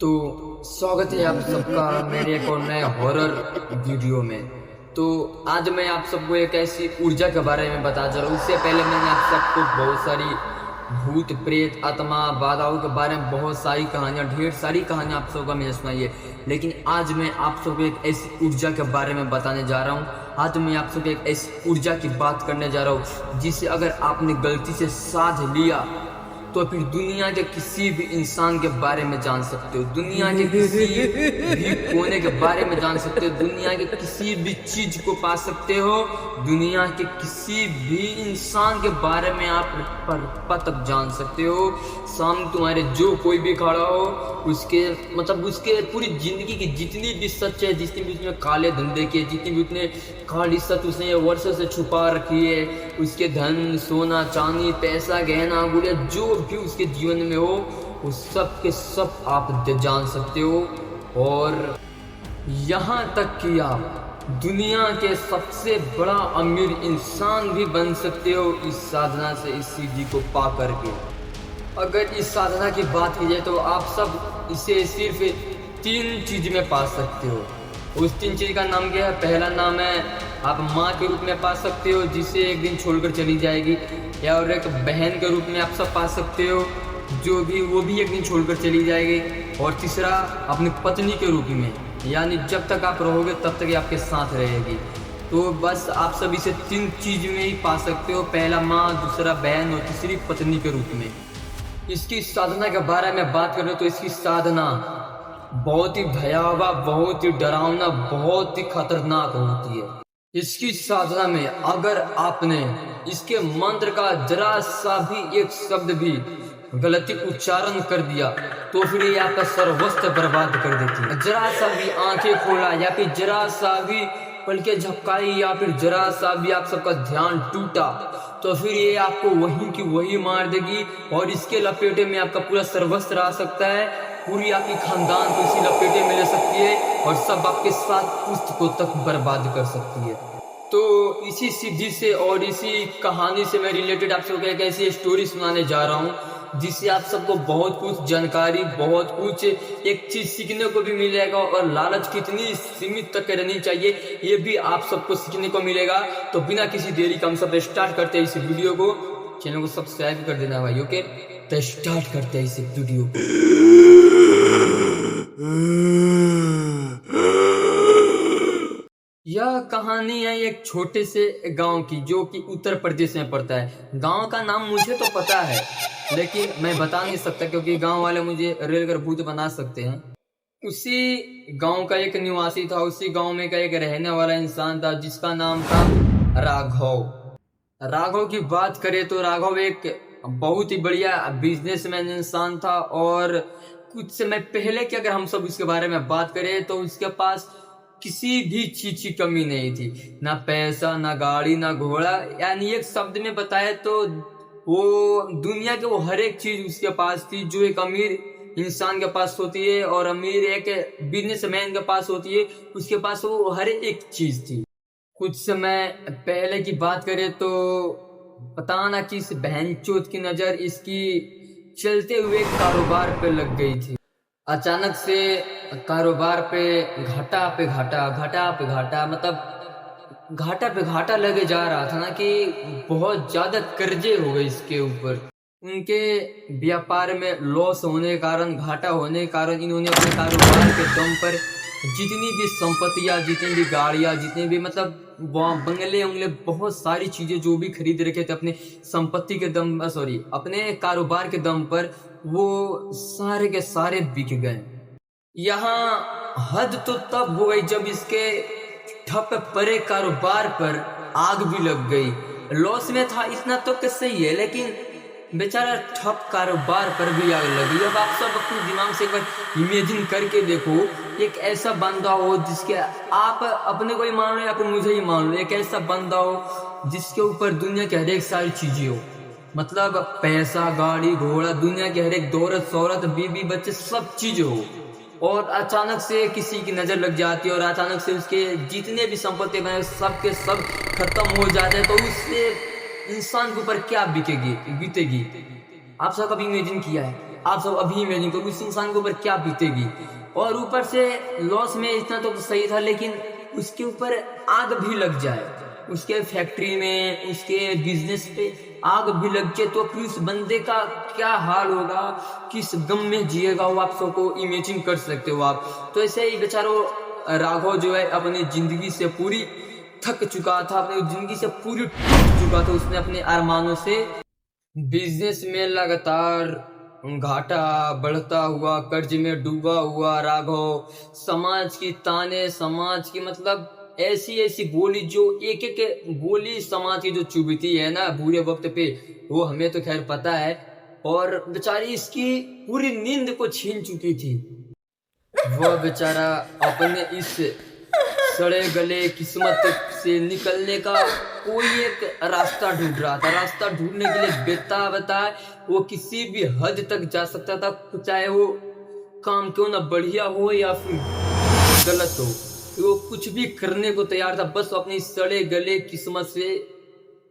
तो स्वागत है आप सबका मेरे एक और नए हॉरर वीडियो में। तो आज मैं आप सबको एक ऐसी ऊर्जा के बारे में बता जा रहा हूँ। उससे पहले मैंने आप सबको बहुत सारी भूत प्रेत आत्मा बाधाओं के बारे में बहुत सारी कहानियाँ, ढेर सारी कहानियाँ आप सबको मैंने सुनाई है। लेकिन आज मैं आप सबको एक ऐसी ऊर्जा के बारे में बताने जा रहा हूँ। आज मैं आप सबको एक ऐसी ऊर्जा की बात करने जा रहा हूँ जिसे अगर आपने गलती से साध लिया तो फिर दुनिया के किसी भी इंसान के बारे में जान सकते हो, दुनिया के किसी भी कोने के बारे में जान सकते हो, दुनिया के किसी भी चीज को पा सकते हो, दुनिया के किसी भी इंसान के बारे में आप तक जान सकते हो। सामने तुम्हारे जो कोई भी खड़ा हो उसके पूरी जिंदगी की जितनी भी सच है, जितनी भी उसने काले धंधे किए, जितनी भी उसने काली सच उसने वर्षों से छुपा रखी है, उसके धन सोना चांदी पैसा गहना गुड़िया जो भी उसके जीवन में हो उस सब के सब आप जान सकते हो। और यहाँ तक कि आप दुनिया के सबसे बड़ा अमीर इंसान भी बन सकते हो इस साधना से, इस सीढ़ी को पा करके। अगर इस साधना की बात की जाए तो आप सब इसे सिर्फ 3 चीज में पा सकते हो। उस 3 चीज का नाम क्या है? पहला नाम है आप माँ के रूप में पा सकते हो जिसे एक दिन छोड़कर चली जाएगी, या और एक बहन के रूप में आप सब पा सकते हो जो भी वो भी एक दिन छोड़कर चली जाएगी, और तीसरा अपनी पत्नी के रूप में, यानी जब तक आप रहोगे तब तक ये आपके साथ रहेगी। तो बस आप सब इसे 3 चीज में ही पा सकते हो, पहला माँ, दूसरा बहन और तीसरी पत्नी के रूप में। इसकी साधना के बारे में बात करें तो इसकी साधना बहुत ही भयावह, बहुत ही डरावना, बहुत ही खतरनाक होती है। इसकी साधना में अगर आपने इसके मंत्र का जरा सा भी एक शब्द भी गलती उच्चारण कर दिया तो फिर ये आपका सर्वस्व बर्बाद कर देती है। जरा सा भी आंखें खोला या फिर जरा सा भी पलके झपकाई या फिर जरा सा भी आप सबका ध्यान टूटा तो फिर ये आपको वहीं की वही मार देगी, और इसके लपेटे में आपका पूरा सर्वस्व आ सकता है, पूरी आपकी खानदान को इसी लपेटे में ले सकती है और सब आपके साथ पुस्तकों तक बर्बाद कर सकती है। तो इसी सिद्धि से और इसी कहानी से मैं रिलेटेड आप सबको एक ऐसी स्टोरी सुनाने जा रहा हूँ जिससे आप सबको बहुत कुछ जानकारी, बहुत कुछ एक चीज सीखने को भी मिलेगा, और लालच कितनी सीमित तक रहनी चाहिए ये भी आप सबको सीखने को मिलेगा। तो बिना किसी देरी का हम सब स्टार्ट करते हैं इस वीडियो को। चैनल को सब्सक्राइब कर देना भाई, ओके? तो स्टार्ट करते हैं इस वीडियो को। यह कहानी है एक छोटे से गांव की जो कि उत्तर प्रदेश में पड़ता है। गांव का नाम मुझे तो पता है लेकिन मैं बता नहीं सकता क्योंकि गांव वाले मुझे रेलकर भूत बना सकते हैं। उसी गांव का एक निवासी था, उसी गांव में का एक रहने वाला इंसान था जिसका नाम था राघव। राघव की बात करें तो राघव एक बहुत ही बढ़िया बिजनेसमैन इंसान था, और कुछ समय पहले की अगर हम सब इसके बारे में बात करें तो उसके पास किसी भी चीज की कमी नहीं थी, ना पैसा ना गाड़ी ना घोड़ा, यानी एक शब्द में बताए तो वो दुनिया के वो हर एक चीज उसके पास थी जो एक अमीर इंसान के पास होती है और अमीर एक बिजनेसमैन के पास होती है, उसके पास वो हर एक चीज थी। कुछ समय पहले की बात करें तो पता ना किस बहनचोद की नजर इसकी चलते हुए कारोबार पे लग गई थी। अचानक से कारोबार पे घाटा पे घाटा, घाटा पे घाटा, मतलब घाटा पे घाटा लगे जा रहा था ना कि बहुत ज्यादा कर्जे हो गए इसके ऊपर। उनके व्यापार में लॉस होने के कारण, घाटा होने के कारण इन्होंने अपने कारोबार के दम पर जितनी भी संपत्तियां, जितनी भी गाड़ियां, जितने भी मतलब बंगले उंगले बहुत सारी चीजें जो भी खरीद रखे थे अपने संपत्ति के दम, अपने कारोबार के दम पर, वो सारे के सारे बिक गए। यहाँ हद तो तब हो गई जब इसके ठप पड़े कारोबार पर आग भी लग गई। लॉस में था इतना तो कैसे ही है, लेकिन बेचारा ठप कारोबार पर भी आग लगी। अब आप सब अपने दिमाग से एक बार इमेजिन करके देखो, एक ऐसा बंदा हो जिसके, आप अपने को ही मान लो या फिर मुझे ही मान लो, एक ऐसा बंदा हो जिसके ऊपर दुनिया की हर एक सारी चीजें हो, मतलब पैसा गाड़ी घोड़ा, दुनिया की हर एक दौलत शौहरत बीवी बच्चे सब चीजें हो, और अचानक से किसी की नजर लग जाती है और अचानक से उसके जितने भी संपत्ति बने सब के सब खत्म हो जाते हैं, तो उससे इंसान के ऊपर क्या बीतेगी? आप सब कभी इमेजिन किया है आप सब अभी इमेजिन करो उस इंसान के ऊपर क्या बीतेगी। और ऊपर से लॉस में इतना तो सही था, लेकिन उसके ऊपर आग भी लग जाए, उसके फैक्ट्री में, उसके बिजनेस पे आग भी लग जाए, तो फिर उस बंदे का क्या हाल होगा, किस गम में जिएगा वो आप सबको इमेजिन कर सकते हो आप। तो ऐसे ही बेचारो राघव जो है अपनी जिंदगी से पूरी थक चुका था, अपनी जिंदगी से पूरी टूट चुका था। उसने अपने अरमानों से बिजनेस में लगातार घाटा बढ़ता हुआ, कर्ज में डूबा हुआ राघव, समाज की ताने, समाज की मतलब ऐसी ऐसी बोली, जो एक एक बोली समाज की जो चुभती है ना बुरे वक्त पे, वो हमें तो खैर पता है। और बेचारी इसकी पूरी नींद को छीन चुकी थी। वह बेचारा अपने इस सड़े गले किस्मत से निकलने का कोई एक रास्ता ढूंढ रहा था। रास्ता ढूंढने के लिए बेताब था, वो किसी भी हद तक जा सकता था, चाहे वो काम क्यों ना बढ़िया हो या फिर गलत हो, वो कुछ भी करने को तैयार था, बस अपनी सड़े गले किस्मत से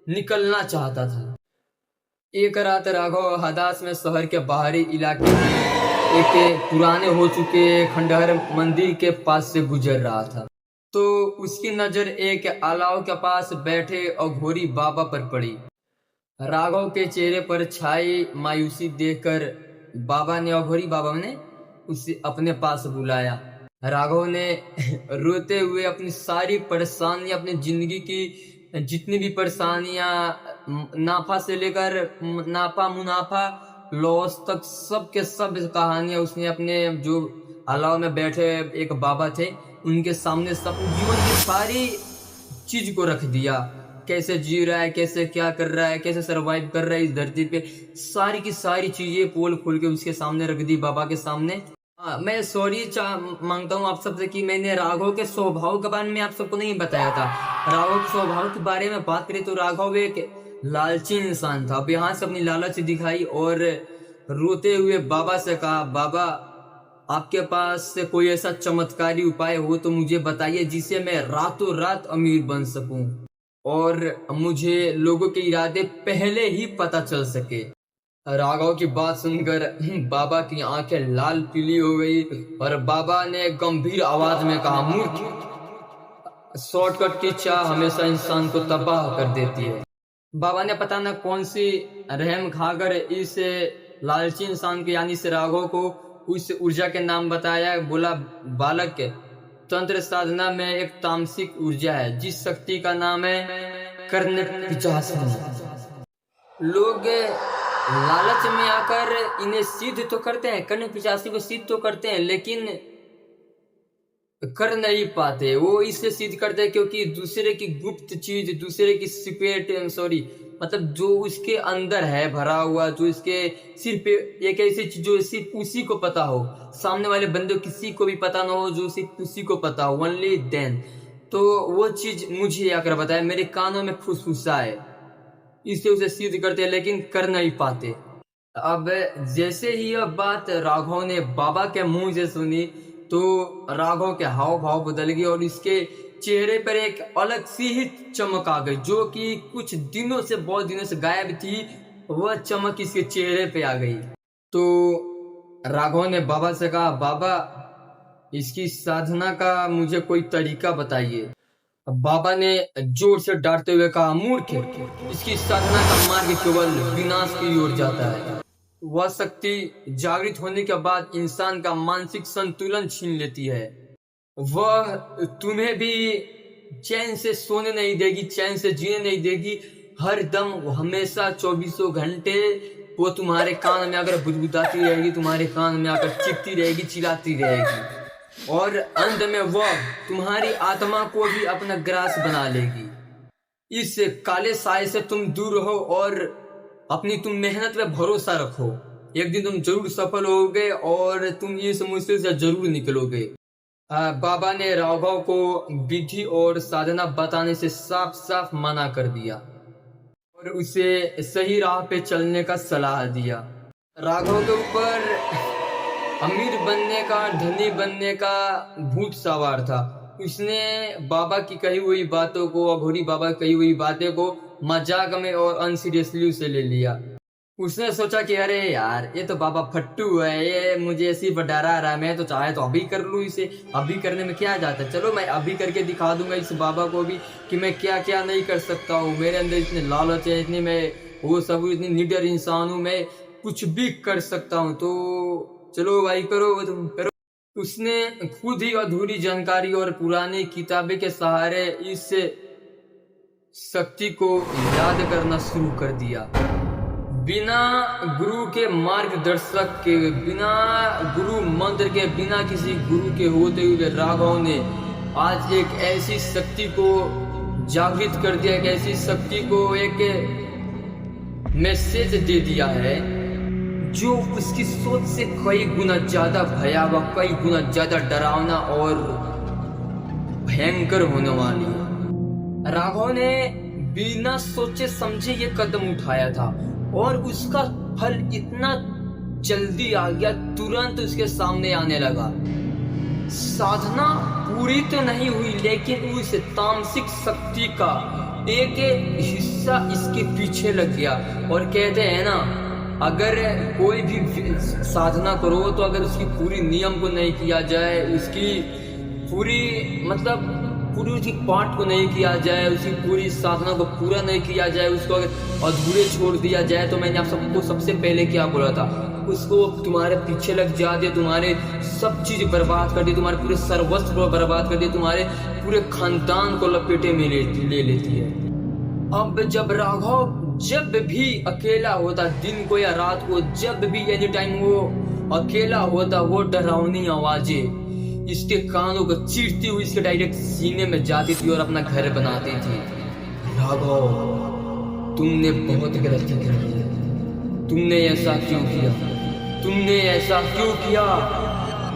निकलना चाहता था। एक रात राघव हदास में शहर के बाहरी इलाके में एक पुराने हो चुके खंडहर मंदिर के पास से गुजर रहा था, तो उसकी नजर एक अलाव के पास बैठे अघोरी बाबा पर पड़ी। राघव के चेहरे पर छाई मायूसी देखकर अघोरी बाबा ने उसे अपने पास बुलाया। राघव ने रोते हुए अपनी सारी परेशानियां, अपनी जिंदगी की जितनी भी परेशानियां, नाफा से लेकर नाफा मुनाफा लॉस तक, सब के सब कहानियां उसने अपने जो अलाव में बैठे एक बाबा थे उनके सामने सब जीवन की सारी चीज को रख दिया। कैसे जी रहा है, कैसे क्या कर रहा है, कैसे सरवाइव कर रहा है इस धरती पे, सारी की सारी चीजें पोल खोल के उसके सामने रख दी, बाबा के सामने। मैं सॉरी मांगता हूँ आप सबसे कि मैंने राघव के स्वभाव के बारे में आप सबको नहीं बताया था। राघव के स्वभाव के बारे में बात करें तो राघव एक लालची इंसान था। अब यहाँ से अपनी लालच दिखाई और रोते हुए बाबा से कहा, बाबा आपके पास से कोई ऐसा चमत्कारी उपाय हो तो मुझे बताइए, जिससे मैं रातों रात अमीर बन सकूं और मुझे लोगों के इरादे पहले ही पता चल सके। राघव की बात सुनकर बाबा की आंखें लाल पीली हो गई और बाबा ने गंभीर आवाज में कहा, मूर्ख, शॉर्टकट की चाह हमेशा इंसान को तबाह कर देती है। बाबा ने पता न कौन सी रहम खाकर इस लालची इंसान को यानी से राघव को उस ऊर्जा के नाम बताया। बोला, बालक, तंत्र साधना में एक तामसिक ऊर्जा है जिस शक्ति का नाम है कर्ण पिचासी। लोग लालच में आकर इन्हें सिद्ध तो करते हैं, कर्ण पिचासी को सिद्ध तो करते हैं, लेकिन कर नहीं पाते। वो इसलिए सिद्ध करते हैं क्योंकि दूसरे की गुप्त चीज, दूसरे की सीक्रेट, मतलब जो उसके अंदर है भरा हुआ, जो इसके सिर्फ एक ऐसी चीज जो सिर्फ उसी को पता हो, सामने वाले बंदे किसी को भी पता ना हो, जो सिर्फ उसी को पता हो, ओनली देन। तो वो चीज मुझे आकर बताया, मेरे कानों में फुसफुसा है, इससे उसे सिद्ध करते हैं लेकिन कर नहीं पाते। अब जैसे ही यह बात राघव ने बाबा के मुंह से सुनी तो राघव के हाव भाव बदल गए और इसके चेहरे पर एक अलग सी ही चमक आ गई, जो कि कुछ दिनों से, बहुत दिनों से गायब थी, वह चमक इसके चेहरे पे आ गई। तो राघव ने बाबा से कहा, बाबा इसकी साधना का मुझे कोई तरीका बताइए। बाबा ने जोर से डांटते हुए कहा, मूर्ख, इसकी साधना का मार्ग केवल विनाश की ओर जाता है। वह शक्ति जागृत होने के बाद इंसान का मानसिक संतुलन छीन लेती है। वह तुम्हें भी चैन से सोने नहीं देगी, चैन से जीने नहीं देगी। हर दम हमेशा 24 घंटे वो तुम्हारे कान में आकर बुदबुदाती रहेगी, तुम्हारे कान में आकर चीखती रहेगी, चिल्लाती रहेगी और अंत में वह तुम्हारी आत्मा को भी अपना ग्रास बना लेगी। इस काले साए से तुम दूर रहो और अपनी तुम मेहनत पे भरोसा रखो। एक दिन तुम जरूर सफल होगे और तुम इस मुश्किल से जरूर निकलोगे। बाबा ने राघव को विधि और साधना बताने से साफ साफ मना कर दिया और उसे सही राह पे चलने का सलाह दिया। राघव के ऊपर अमीर बनने का, धनी बनने का भूत सवार था। उसने बाबा की कही हुई बातों को, अघोरी बाबा की कही हुई बातें को मजाक में और अनसीरियसली उसे ले लिया। उसने सोचा कि अरे यार ये तो बाबा फट्टू है, ये मुझे ऐसी डरा रहा है, मैं तो चाहे तो अभी कर लूँ इसे, अभी करने में क्या जाता है, चलो मैं अभी करके दिखा दूंगा इस बाबा को भी कि मैं क्या क्या नहीं कर सकता हूँ, मेरे अंदर इतने लालच है, इतनी मैं वो सब इतनी निडर इंसान हूँ, मैं कुछ भी कर सकता हूँ, तो चलो भाई करो तुम करो। उसने खुद ही अधूरी जानकारी और पुरानी किताबें के सहारे इस शक्ति को याद करना शुरू कर दिया। बिना गुरु के मार्गदर्शक के, बिना गुरु मंत्र के, बिना किसी गुरु के होते हुए राघव ने आज एक ऐसी शक्ति को जागृत कर दिया, एक ऐसी शक्ति को एक मैसेज दे दिया है जो उसकी सोच से कई गुना ज्यादा भयावह, कई गुना ज्यादा डरावना और भयंकर होने वाली है। राघव ने बिना सोचे समझे ये कदम उठाया था और उसका फल इतना जल्दी आ गया, तुरंत उसके सामने आने लगा। साधना पूरी तो नहीं हुई, लेकिन उस तामसिक शक्ति का एक हिस्सा इसके पीछे लग गया। और कहते हैं ना, अगर कोई भी साधना करो तो अगर उसकी पूरी नियम को नहीं किया जाए, उसकी पूरी मतलब पूरी उसकी पाठ को नहीं किया जाए, उसकी पूरी साधना को पूरा नहीं किया जाए, उसको अगर अधूरे छोड़ दिया जाए, तो मैंने आप सबको सबसे पहले क्या बोला था, उसको तुम्हारे पीछे लग जाते, तुम्हारे सब चीज बर्बाद कर दी, तुम्हारे पूरे सर्वस्व को बर्बाद कर दी, तुम्हारे पूरे खानदान को लपेटे में ले लेती है। अब जब राघव जब भी अकेला होता, दिन को या रात को, जब भी एनी टाइम वो अकेला होता, वो डरावनी आवाजें इसके कानों को चीरती हुई इसके डायरेक्ट सीने में जाती थी और अपना घर बनाती थी। राघव, तुमने बहुत गलती की, तुमने ऐसा क्यों किया, तुमने ऐसा क्यों किया,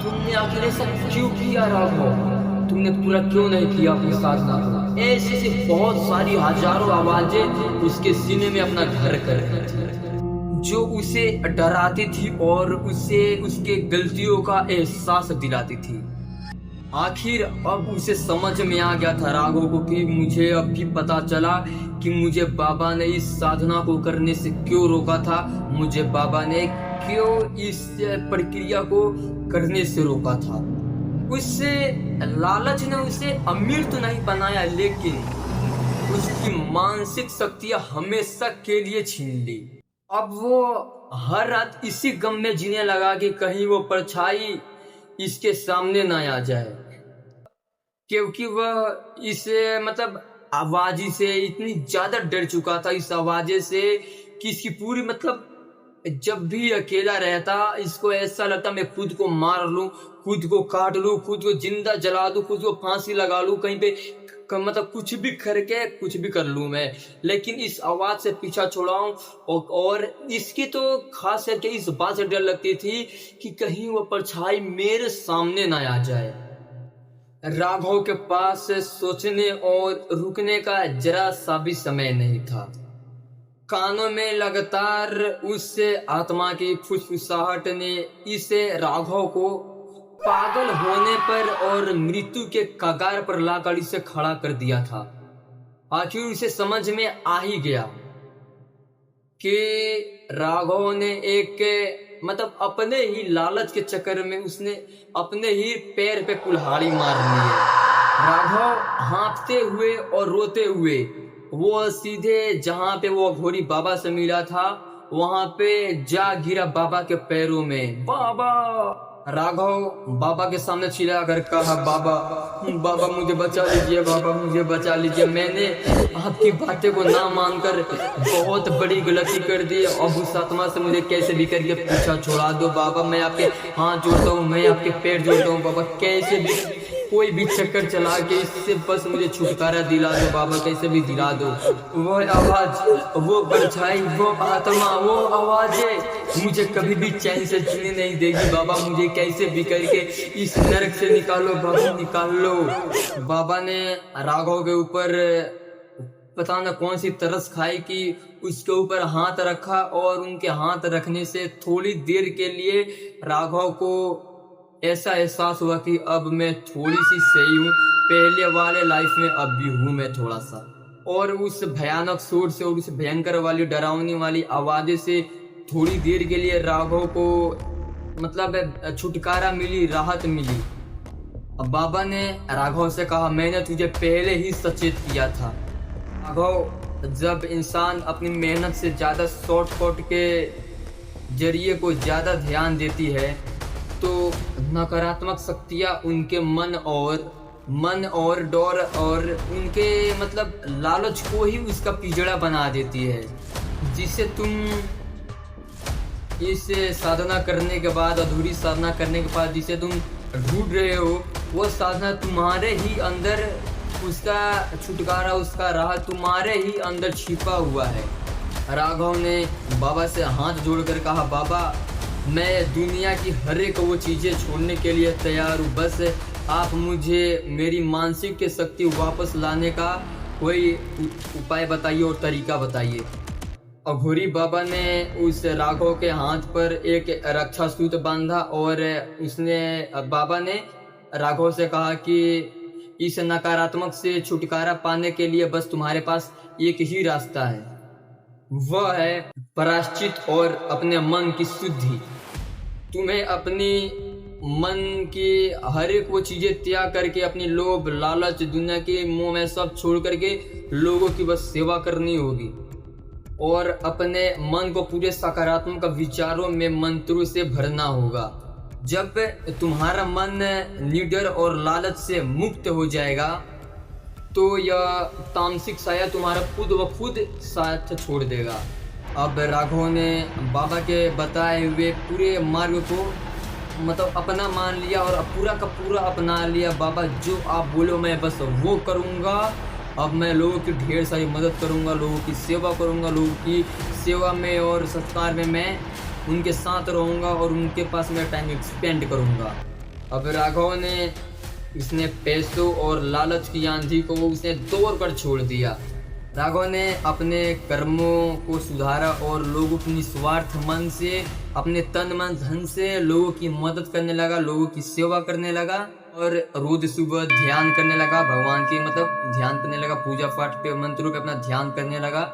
तुमने आखिर ऐसा क्यों किया राघव, तुमने पूरा क्यों नहीं किया अपनी साधना को। ऐसी ऐसी बहुत सारी हजारों आवाजें उसके सीने में अपना घर कर रही थी, जो उसे डराती थी और उसे उसके गलतियों का एहसास दिलाती थी। आखिर अब उसे समझ में आ गया था राघव को कि मुझे अब भी पता चला कि मुझे बाबा ने इस साधना को करने से क्यों रोका था, मुझे बाबा ने क्यों इस प्रक्रिया को करने से रोका था। उससे लालच ने उसे अमीर तो नहीं बनाया, लेकिन उसकी मानसिक शक्तियां हमेशा के लिए छीन ली। अब वो हर रात इसी गम में जीने लगा कि कहीं वो परछाई इसके सामने ना आ जाए, क्योंकि वह इस मतलब आवाज से इतनी ज्यादा डर चुका था, इस आवाज से कि इसकी पूरी मतलब जब भी अकेला रहता इसको ऐसा लगता मैं खुद को मार लूं, खुद को काट लूं, खुद को जिंदा जला दूं, खुद को फांसी लगा लूं, कहीं पे मतलब कुछ भी करके कुछ भी कर लूं मैं, लेकिन इस आवाज से पीछा छुड़ाऊं। और इसकी तो खास करके इस बात से डर लगती थी कि कहीं वो परछाई मेरे सामने ना आ जाए। राघव के पास सोचने और रुकने का जरा सा भी समय नहीं था। कानों में लगातार उस आत्मा की फुसफुसाहट ने इसे राघव को पागल होने पर और मृत्यु के कगार पर लाकर इसे खड़ा कर दिया था। आखिर उसे समझ में आ ही गया कि राघव ने एक मतलब अपने ही लालच के चक्कर में उसने अपने ही पैर पे कुल्हाड़ी मार ली है। राघव हाँफते हुए और रोते हुए वो सीधे जहां पे वो घोड़ी बाबा से मिला था वहां पे जा गिरा बाबा के पैरों में। बाबा! राघव बाबा के सामने चिल्ला कर कहा, बाबा बाबा मुझे बचा लीजिए, बाबा मुझे बचा लीजिए, मैंने आपकी बातें को ना मानकर बहुत बड़ी गलती कर दी, अब उस आत्मा से मुझे कैसे भी करके पीछा छोड़ा दो बाबा, मैं आपके हाथ जोड़ता हूँ, मैं आपके पैर जोड़ता हूँ बाबा, कैसे भी कोई भी चक्कर चला के इससे बस मुझे छुटकारा दिला दो बाबा, कैसे भी दिला दो। वो आवाज, वो परछाई, वो आत्मा, वो आवाजें मुझे कभी भी चैन से जीने नहीं देगी बाबा, मुझे कैसे भी करके इस नरक से निकालो बाबा, निकाल लो। बाबा ने राघव के ऊपर पता न कौन सी तरस खाई कि उसके ऊपर हाथ रखा और उनके हाथ रखने से थोड़ी देर के लिए राघव को ऐसा एहसास हुआ कि अब मैं थोड़ी सी सही हूँ, पहले वाले लाइफ में अब भी हूँ मैं थोड़ा सा। और उस भयानक शोर से और उस भयंकर वाली डरावनी वाली आवाज़ से थोड़ी देर के लिए राघव को मतलब छुटकारा मिली, राहत मिली। अब बाबा ने राघव से कहा, मैंने तुझे पहले ही सचेत किया था। राघव, जब इंसान अपनी मेहनत से ज़्यादा शॉर्टकट के जरिए को ज़्यादा ध्यान देती है तो नकारात्मक शक्तियाँ उनके मन और डर और उनके मतलब लालच को ही उसका पिंजड़ा बना देती है, जिससे तुम इस साधना करने के बाद, अधूरी साधना करने के बाद जिसे तुम ढूंढ रहे हो, वो साधना तुम्हारे ही अंदर, उसका छुटकारा, उसका राहत तुम्हारे ही अंदर छिपा हुआ है। राघव ने बाबा से हाथ जोड़कर कहा, बाबा मैं दुनिया की हर एक वो चीज़ें छोड़ने के लिए तैयार हूँ, बस आप मुझे मेरी मानसिक शक्ति वापस लाने का कोई उपाय बताइए और तरीका बताइए। अघोरी बाबा ने उस राघव के हाथ पर एक रक्षा सूत्र बांधा और बाबा ने राघव से कहा कि इस नकारात्मक से छुटकारा पाने के लिए बस तुम्हारे पास एक ही रास्ता है, वह है प्रायश्चित और अपने मन की शुद्धि। तुम्हें अपनी मन की हर एक वो चीजें त्याग करके, अपनी लोभ, लालच, दुनिया के मोह में सब छोड़ करके लोगों की बस सेवा करनी होगी और अपने मन को पूरे सकारात्मक विचारों में, मंत्रों से भरना होगा। जब तुम्हारा मन निडर और लालच से मुक्त हो जाएगा तो यह तामसिक साया तुम्हारा खुद व खुद साथ छोड़ देगा। अब राघव ने बाबा के बताए हुए पूरे मार्ग को मतलब अपना मान लिया और पूरा का पूरा अपना लिया। बाबा जो आप बोलो मैं बस वो करूँगा, अब मैं लोगों की ढेर सारी मदद करूँगा, लोगों की सेवा करूँगा, लोगों की सेवा में और सत्कार में मैं उनके साथ रहूँगा और उनके पास मैं टाइम स्पेंड करूँगा। अब राघव ने इसने पैसों और लालच की आंधी को उसने तोड़ कर छोड़ दिया। राघव ने अपने कर्मों को सुधारा और लोगों की निस्वार्थ मन से, अपने तन मन धन से लोगों की मदद करने लगा, लोगों की सेवा करने लगा और रोज सुबह ध्यान करने लगा, भगवान की मतलब ध्यान करने लगा, पूजा पाठ पे, मंत्रों पे अपना ध्यान करने लगा।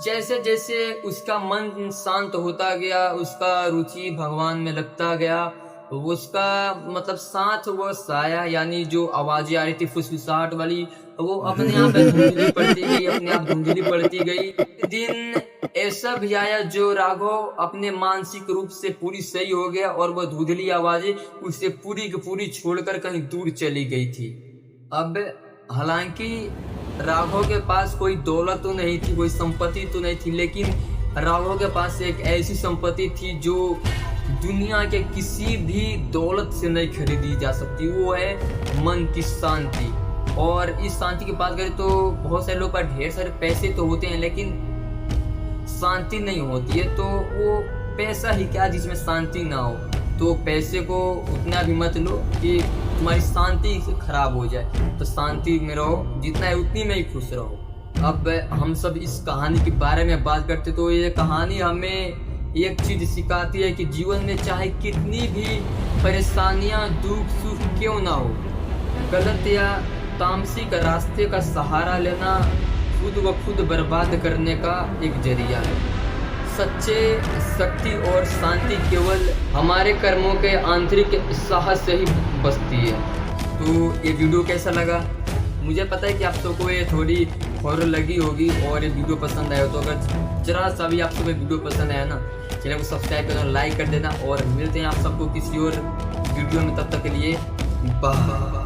जैसे जैसे उसका मन शांत होता गया, उसका रुचि भगवान में लगता गया, उसका मतलब साथ वो साया यानी जो आवाजें आ रही थी फुसफुसाहट वाली, वो अपने आप धुंधली पड़ती गई, अपने आप धुंधली पड़ती गई। दिन ऐसा भी आया जो राघव अपने मानसिक रूप से पूरी सही हो गया और वह धुंधली आवाजें उसे पूरी की पूरी छोड़कर कहीं दूर चली गई थी। अब हालांकि राघव के पास कोई दौलत तो नहीं थी, कोई संपत्ति तो नहीं थी, लेकिन राघव के पास एक ऐसी संपत्ति थी जो दुनिया के किसी भी दौलत से नहीं खरीदी जा सकती, वो है मन की शांति। और इस शांति की बात करें तो बहुत सारे लोग पर ढेर सारे पैसे तो होते हैं लेकिन शांति नहीं होती है, तो वो पैसा ही क्या जिसमें शांति ना हो। तो पैसे को उतना भी मत लो कि तुम्हारी शांति खराब हो जाए, तो शांति में रहो, जितना है उतनी में ही खुश रहो। अब हम सब इस कहानी के बारे में बात करते तो ये कहानी हमें एक चीज सिखाती है कि जीवन में चाहे कितनी भी परेशानियां, दुख, सुख क्यों ना हो, गलत या तामसिक रास्ते का सहारा लेना खुद व खुद बर्बाद करने का एक जरिया है। सच्चे शक्ति और शांति केवल हमारे कर्मों के आंतरिक साहस से ही बसती है। तो ये वीडियो कैसा लगा? मुझे पता है कि आप सबको ये थोड़ी हॉरर लगी होगी और ये वीडियो पसंद आया, तो अगर जरा सा भी आप सबको वीडियो पसंद आया ना, चैनल को सब्सक्राइब करना, लाइक कर देना और मिलते हैं आप सबको किसी और वीडियो में। तब तक के लिए बाय।